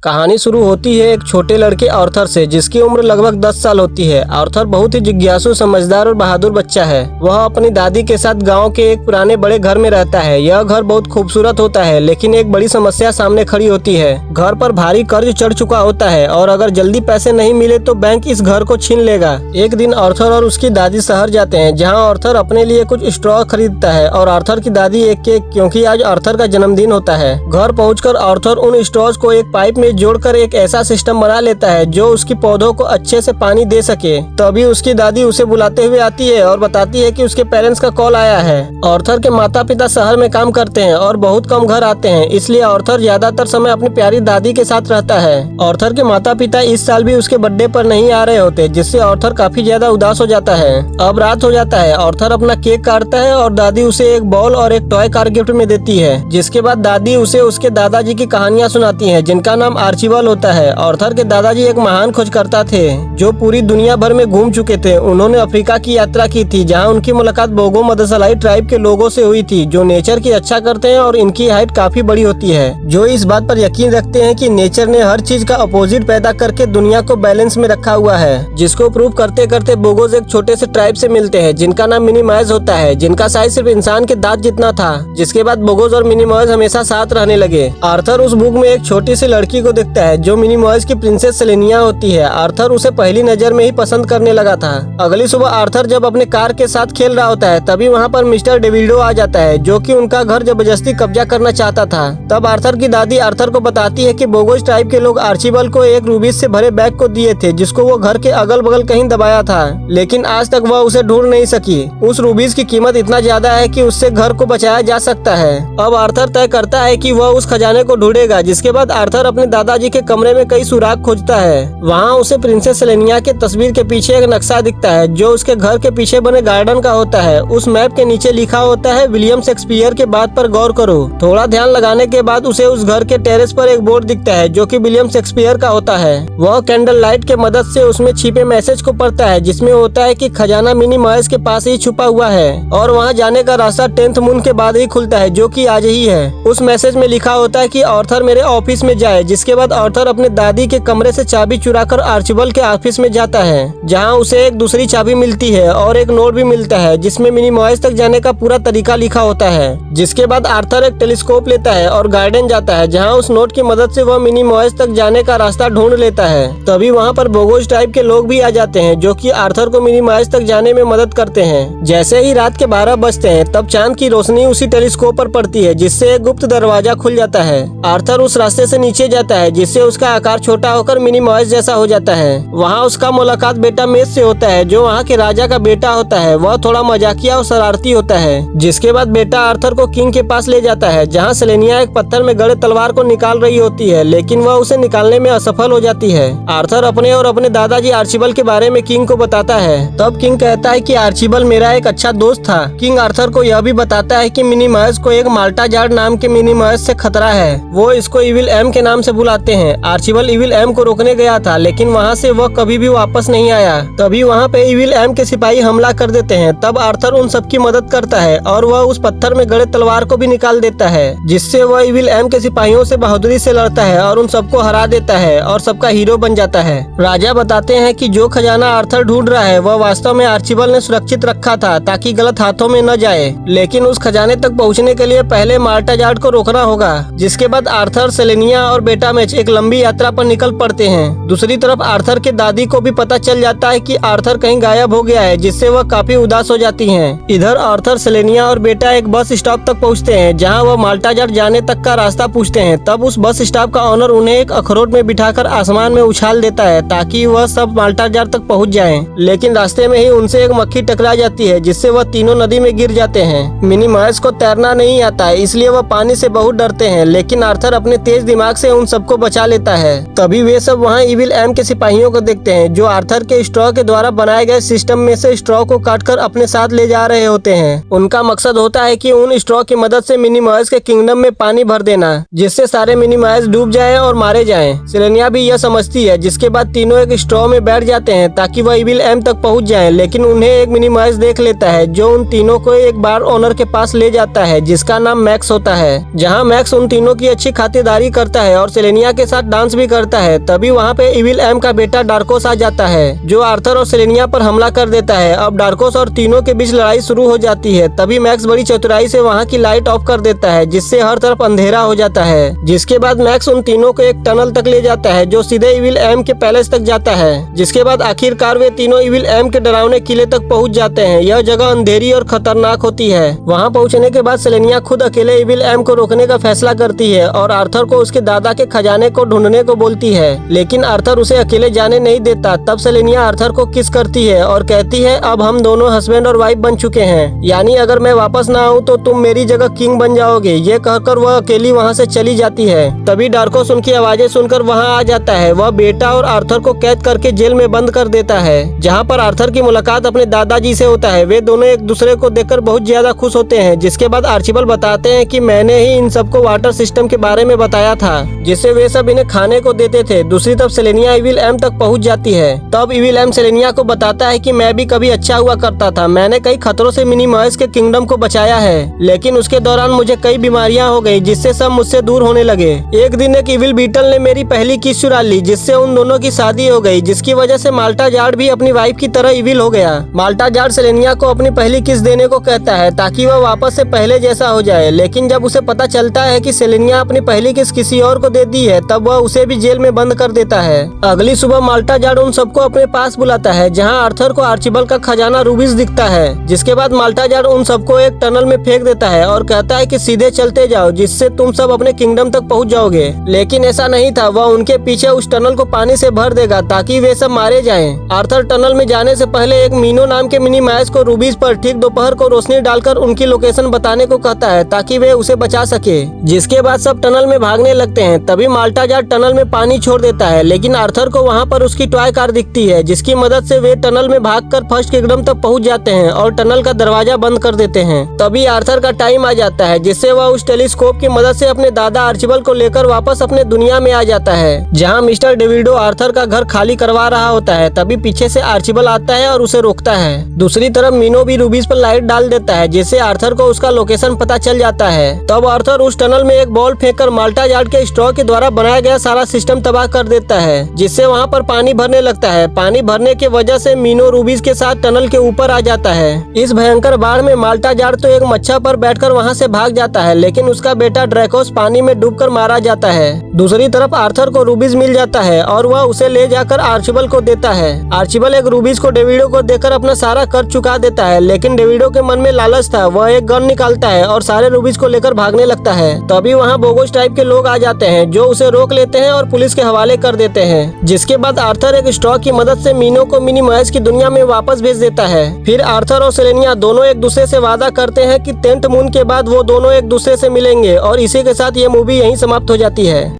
कहानी शुरू होती है एक छोटे लड़के आर्थर से, जिसकी उम्र लगभग 10 साल होती है। आर्थर बहुत ही जिज्ञासु, समझदार और बहादुर बच्चा है। वह अपनी दादी के साथ गांव के एक पुराने बड़े घर में रहता है। यह घर बहुत खूबसूरत होता है, लेकिन एक बड़ी समस्या सामने खड़ी होती है। घर पर भारी कर्ज चढ़ चुका होता है और अगर जल्दी पैसे नहीं मिले तो बैंक इस घर को छीन लेगा। एक दिन आर्थर और उसकी दादी शहर जाते हैं, जहाँ आर्थर अपने लिए कुछ स्ट्रॉ खरीदता है और आर्थर की दादी एक केक, क्योंकि आज आर्थर का जन्मदिन होता है। घर पहुंचकर आर्थर उन स्ट्रॉज को एक पाइप में जोड़कर एक ऐसा सिस्टम बना लेता है जो उसकी पौधों को अच्छे से पानी दे सके। तभी उसकी दादी उसे बुलाते हुए आती है और बताती है कि उसके पेरेंट्स का कॉल आया है। आर्थर के माता पिता शहर में काम करते हैं और बहुत कम घर आते हैं, इसलिए आर्थर ज्यादातर समय अपनी प्यारी दादी के साथ रहता है। आर्थर के माता पिता इस साल भी उसके बर्थडे पर नहीं आ रहे होते, जिससे आर्थर काफी ज्यादा उदास हो जाता है। अब रात हो जाता है। आर्थर अपना केक काटता है और दादी उसे एक बॉल और एक टॉय कार गिफ्ट में देती है, जिसके बाद दादी उसे उसके दादाजी की कहानियां सुनाती है, जिनका नाम आर्चिबल होता है। आर्थर के दादाजी एक महान खोजकर्ता थे जो पूरी दुनिया भर में घूम चुके थे। उन्होंने अफ्रीका की यात्रा की थी, जहां उनकी मुलाकात बोगो मदसलाई ट्राइब के लोगों से हुई थी, जो नेचर की रक्षा करते हैं और इनकी हाइट काफी बड़ी होती है, जो इस बात पर यकीन रखते हैं कि नेचर ने हर चीज का अपोजिट पैदा करके दुनिया को बैलेंस में रखा हुआ है। जिसको प्रूव करते करते बोगोज एक छोटे से ट्राइब से मिलते हैं, जिनका नाम मिनीमाइज होता है, जिनका साइज सिर्फ इंसान के दांत जितना था। जिसके बाद बोगोज और मिनीमाइज हमेशा साथ रहने लगे। आर्थर उस बुक में एक छोटी सी लड़की को देखता है जो मिनीमाइज की प्रिंसेस सेलेनिया होती है। आर्थर उसे पहली नजर में ही पसंद करने लगा था। अगली सुबह आर्थर जब अपने कार के साथ खेल रहा होता है, तभी वहाँ पर मिस्टर डेविडो आ जाता है, जो कि उनका घर जबरदस्ती कब्जा करना चाहता था। तब आर्थर की दादी आर्थर को बताती है कि बोगोज ट्राइब के लोग आर्चिबल को एक रूबीज से भरे बैग को दिए थे, जिसको वो घर के अगल बगल कहीं दबाया था, लेकिन आज तक वह उसे ढूंढ नहीं सकी। उस रूबीज की कीमत इतना ज्यादा है कि उससे घर को बचाया जा सकता है। अब आर्थर तय करता है कि वह उस खजाने को ढूंढेगा। जिसके बाद आर्थर अपने दादाजी के कमरे में कई सुराग खोजता है। वहाँ उसे प्रिंसेस सेलेनिया के तस्वीर के पीछे एक नक्शा दिखता है, जो उसके घर के पीछे बने गार्डन का होता है। उस मैप के नीचे लिखा होता है, विलियम शेक्सपियर के बात पर गौर करो। थोड़ा ध्यान लगाने के बाद उसे उस घर के टेरेस पर एक बोर्ड दिखता है, जो कि विलियम शेक्सपियर का होता है। वह कैंडल लाइट के मदद से उसमें छिपे मैसेज को पढ़ता है, जिसमें होता है कि खजाना मिनीमाइज के पास ही छुपा हुआ है और वहाँ जाने का रास्ता 10th मून के बाद ही खुलता है, जो कि आज ही है। उस मैसेज में लिखा होता है कि आर्थर मेरे ऑफिस में जाए। जिसके बाद आर्थर अपने दादी के कमरे से चाबी चुराकर आर्चिबल के ऑफिस में जाता है, जहां उसे एक दूसरी चाबी मिलती है और एक नोट भी मिलता है, जिसमें मिनीमाइज तक जाने का पूरा तरीका लिखा होता है। जिसके बाद आर्थर एक टेलीस्कोप लेता है और गार्डन जाता है, जहां उस नोट की मदद से वह मिनीमाइज तक जाने का रास्ता ढूंढ लेता है। तभी वहां पर बोगोज टाइप के लोग भी आ जाते हैं, जो कि आर्थर को मिनीमाइज तक जाने में मदद करते हैं। जैसे ही रात के 12 बजते हैं, तब चांद की रोशनी उसी टेलीस्कोप पर पड़ती है, जिससे एक गुप्त दरवाजा खुल जाता है। आर्थर उस रास्ते से नीचे जाता है, जिससे उसका आकार छोटा होकर मिनीमाइज जैसा हो जाता है। वहाँ उसका मुलाकात बेटा मेज से होता है, जो वहाँ के राजा का बेटा होता है। वह थोड़ा मजाकिया और शरारती होता है। जिसके बाद बेटा आर्थर को किंग के पास ले जाता है, जहाँ सेलेनिया एक पत्थर में गड़े तलवार को निकाल रही होती है, लेकिन वह उसे निकालने में असफल हो जाती है। आर्थर अपने और अपने दादाजी आर्चिबल के बारे में किंग को बताता है। तब किंग कहता है कि आर्चिबल मेरा एक अच्छा दोस्त था। किंग आर्थर को यह भी बताता है कि मिनीमाइज को एक माल्टा जार्ड नाम के मिनीमाइज से खतरा है। वो इसको इविल एम के नाम से बुलाते हैं। आर्चिबल इविल एम को रोकने गया था, लेकिन वहाँ से वह कभी भी वापस नहीं आया। तभी वहाँ पे इविल एम के सिपाही हमला कर देते हैं। तब आर्थर उन सबकी मदद करता है और वह उस पत्थर में गड़े तलवार को भी निकाल देता है, जिससे वह इविल एम के सिपाहियों से बहादुरी से लड़ता है और उन सबको हरा देता है और सबका हीरो बन जाता है। राजा बताते हैं कि जो खजाना आर्थर ढूंढ रहा है, वह वास्तव में आर्चिबल ने सुरक्षित रखा था, ताकि गलत हाथों में न जाए। लेकिन उस खजाने तक पहुँचने के लिए पहले माल्टा जार्ड को रोकना होगा। जिसके बाद आर्थर, सेलेनिया और बेटा मेज एक लंबी यात्रा पर निकल पड़ते हैं। दूसरी तरफ आर्थर के दादी को भी पता चल जाता है कि आर्थर कहीं गायब हो गया है, जिससे वह काफी उदास हो जाती हैं। इधर आर्थर, सेलेनिया और बेटा एक बस स्टॉप तक पहुंचते हैं, जहां वह माल्टा जार्ड जाने तक का रास्ता पूछते हैं। तब उस बस स्टॉप का ऑनर उन्हें एक अखरोट में बिठाकर आसमान में उछाल देता है, ताकि वह सब माल्टा जार्ड तक पहुंच जाएं। लेकिन रास्ते में ही उनसे एक मक्खी टकरा जाती है, जिससे वह तीनों नदी में गिर जाते हैं। मिनीमाइज को तैरना नहीं आता है, इसलिए वह पानी से बहुत डरते हैं, लेकिन आर्थर अपने तेज दिमाग से उन सबको बचा लेता है। तभी वे सब वहाँ इविल एम के सिपाहियों को देखते हैं, जो आर्थर के स्ट्रॉ के द्वारा बनाए गए सिस्टम में से स्ट्रॉ को काटकर अपने साथ ले जा रहे होते हैं। उनका मकसद होता है कि उन स्ट्रॉ की मदद से मिनीमाइज के किंगडम में पानी भर देना, जिससे सारे मिनीमाइज डूब जाएं और मारे जाएं। सेलेनिया भी यह समझती है। जिसके बाद तीनों एक स्ट्रॉ में बैठ जाते हैं, ताकि वह इविल एम तक पहुँच जाए। लेकिन उन्हें एक मिनीमाइज देख लेता है, जो उन तीनों को एक बार ओनर के पास ले जाता है, जिसका नाम मैक्स होता है। जहाँ मैक्स उन तीनों की अच्छी खातिरदारी करता है और सेलेनिया सेलेनिया के साथ डांस भी करता है। तभी वहाँ पे इविल एम का बेटा डार्कोस आ जाता है, जो आर्थर और सेलेनिया पर हमला कर देता है। अब डार्कोस और तीनों के बीच लड़ाई शुरू हो जाती है। तभी मैक्स बड़ी चतुराई से वहाँ की लाइट ऑफ कर देता है, जिससे हर तरफ अंधेरा हो जाता है। जिसके बाद मैक्स उन तीनों को एक टनल तक ले जाता है, जो सीधे इविल एम के पैलेस तक जाता है। जिसके बाद आखिरकार वे तीनों इविल एम के डरावने किले तक पहुँच जाते हैं। यह जगह अंधेरी और खतरनाक होती है। वहाँ पहुँचने के बाद सेलेनिया खुद अकेले इविल एम को रोकने का फैसला करती है और आर्थर को उसके दादा के खजाने को ढूंढने को बोलती है, लेकिन आर्थर उसे अकेले जाने नहीं देता। तब सेलेनिया आर्थर को किस करती है और कहती है, अब हम दोनों हस्बैंड और वाइफ बन चुके हैं, यानी अगर मैं वापस ना आऊँ तो तुम मेरी जगह किंग बन जाओगे। ये कहकर वह अकेली वहाँ से चली जाती है। तभी डार्कोस उनकी आवाजें सुनकर वहाँ आ जाता है। वह बेटा और आर्थर को कैद करके जेल में बंद कर देता है, जहाँ पर आर्थर की मुलाकात अपने दादाजी से होता है। वे दोनों एक दूसरे को देखकर बहुत ज्यादा खुश होते हैं। जिसके बाद आर्चिबल बताते हैं कि मैंने ही इन सबको वाटर सिस्टम के बारे में बताया था, जिससे वे सब इन्हें खाने को देते थे। दूसरी तरफ सेलेनिया इविल एम तक पहुंच जाती है। तब इविल एम सेलेनिया को बताता है कि मैं भी कभी अच्छा हुआ करता था। मैंने कई खतरों से मिनी मॉयस के किंगडम को बचाया है, लेकिन उसके दौरान मुझे कई बीमारियां हो गई, जिससे सब मुझसे दूर होने लगे। एक दिन एक इविल बीटल ने मेरी पहली किस चुरा ली, जिससे उन दोनों की शादी हो गई, जिसकी वजह से माल्टा जार्ड भी अपनी वाइफ की तरह इविल हो गया। माल्टा जार्ड सेलेनिया को अपनी पहली किस देने को कहता है, ताकि वह वापस से पहले जैसा हो जाए। लेकिन जब उसे पता चलता है कि सेलेनिया अपनी पहली किस किसी और को दे दी है, तब वह उसे भी जेल में बंद कर देता है। अगली सुबह माल्टा जार्ड उन सबको अपने पास बुलाता है, जहां आर्थर को आर्चिबल का खजाना रूबीज दिखता है। जिसके बाद माल्टा जार्ड उन सबको एक टनल में फेंक देता है और कहता है कि सीधे चलते जाओ, जिससे तुम सब अपने किंगडम तक पहुंच जाओगे। लेकिन ऐसा नहीं था। वह उनके पीछे उस टनल को पानी से भर देगा, ताकि वे सब मारे जाएं। आर्थर टनल में जाने से पहले एक मीनो नाम के मिनी मैस को रूबीज पर ठीक दोपहर को रोशनी डालकर उनकी लोकेशन बताने को कहता है, ताकि वे उसे बचा सके। जिसके बाद सब टनल में भागने लगते हैं। तभी माल्टा जार्ड टनल में पानी छोड़ देता है, लेकिन आर्थर को वहाँ पर उसकी टॉय कार दिखती है, जिसकी मदद से वे टनल में भागकर फर्स्ट किंगडम तक पहुँच जाते हैं और टनल का दरवाजा बंद कर देते हैं। तभी आर्थर का टाइम आ जाता है, जिससे वह उस टेलीस्कोप की मदद से अपने दादा आर्चिबल को लेकर वापस अपने दुनिया में आ जाता है, जहाँ मिस्टर डेविडो आर्थर का घर खाली करवा रहा होता है। तभी पीछे से आर्चिबल आता है और उसे रोकता है। दूसरी तरफ मीनो भी रूबीज पर लाइट डाल देता है, जिससे आर्थर को उसका लोकेशन पता चल जाता है। तब आर्थर उस टनल में एक बॉल फेंककर माल्टा जार्ड के स्ट्रॉ के द्वारा बनाया गया सारा सिस्टम तबाह कर देता है, जिससे वहाँ पर पानी भरने लगता है। पानी भरने की वजह से मीनो रूबीज के साथ टनल के ऊपर आ जाता है। इस भयंकर बाढ़ में माल्टा जार्ड तो एक मच्छर पर बैठकर वहाँ से भाग जाता है, लेकिन उसका बेटा ड्रैकोस पानी में डूबकर मारा जाता है। दूसरी तरफ आर्थर को रूबीज मिल जाता है और वह उसे ले जाकर आर्चिबल को देता है। आर्चिबल एक रूबीज को डेविडो को देकर अपना सारा कर्ज चुका देता है, लेकिन डेविडो के मन में लालच था। वह एक गन निकालता है और सारे रूबीज को लेकर भागने लगता है। तभी वहाँ बोगोस टाइप के लोग आ जाते हैं, जो उसे रोक लेते हैं और पुलिस के हवाले कर देते हैं। जिसके बाद आर्थर एक स्ट्रॉ की मदद से मीनो को मिनी मॉयस की दुनिया में वापस भेज देता है। फिर आर्थर और सेलेनिया दोनों एक दूसरे से वादा करते हैं कि 10th मून के बाद वो दोनों एक दूसरे से मिलेंगे, और इसी के साथ ये मूवी यहीं समाप्त हो जाती है।